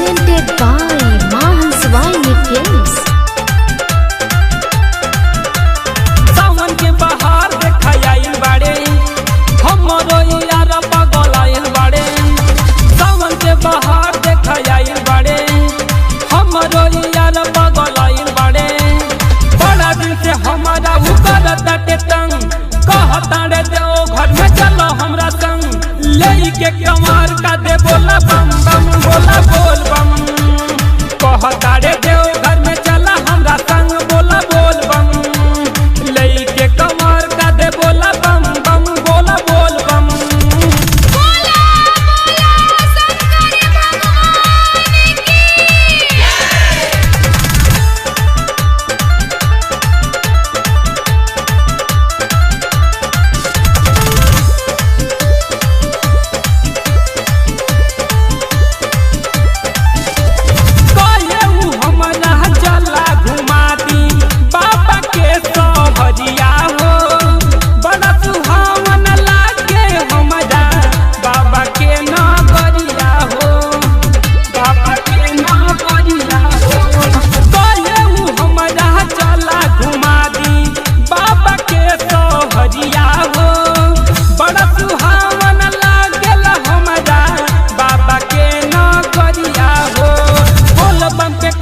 presented by Mahanswai Films. सावन के बहार देखाइल बाड़े हमरो यार पगलाइल बाड़े। सावन के बहार देखाइल बाड़े हमरो यार पगलाइल बाड़े। बड़ा दिन से हमारा उकर तटे तंग कहता रे देओ घर में चलो हमरा संग लेके कमार का दे बोला बम बम बोला बोल बम। कहता रे देओ घर में चला हमरा संग बोला बोल बम लेके कमार का दे बोला बम बम बोला बोल बम। बोला बोला शंकर भगवान की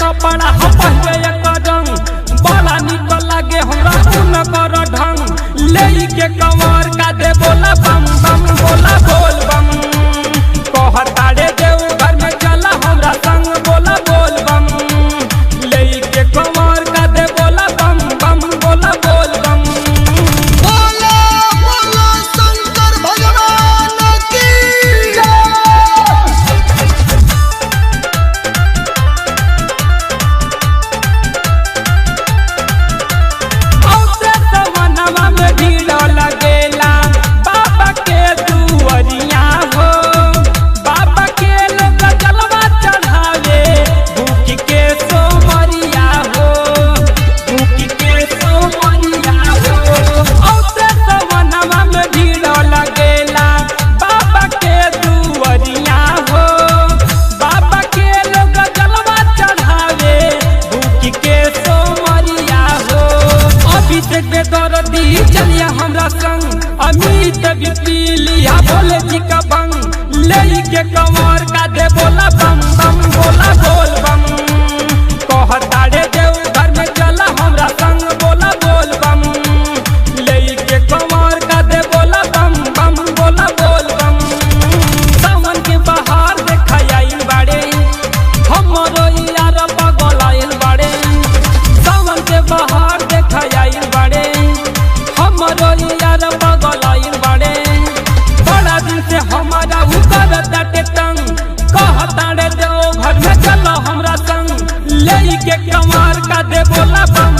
कपड़ा पहले कदम बड़ा निक लागे हमरा न कर ढंग लेके कमर का दे बोला बम बम बोला बोल बम। कहता रे देव घर में चला हमरा संग बोला बोल बम लेके कमर का दे बोला बम बम बोला बोल बम। बोला बोला शंकर भगवान की जय। चलिया हमरा संग अमित बिपलिया बोले जी का बंग लेके कमर का दे बोला बम बम बोला बोल बम। कहता रे देव घर में चला हमरा संग बोला बोल बम लेके कमर का दे बोला बम बम बोला बोल बम। सावन के बहार देखाइल बाड़े हमरो यार पगलाइल बाड़े। सावन के बहार देखाइल बाड़े हमरो यार पगलाइल बाड़े। बड़ा दिन से हमारा उकर तटे तंग कहता रे देओ घर में चलो हमरा संग लेके कमार का दे बोला बम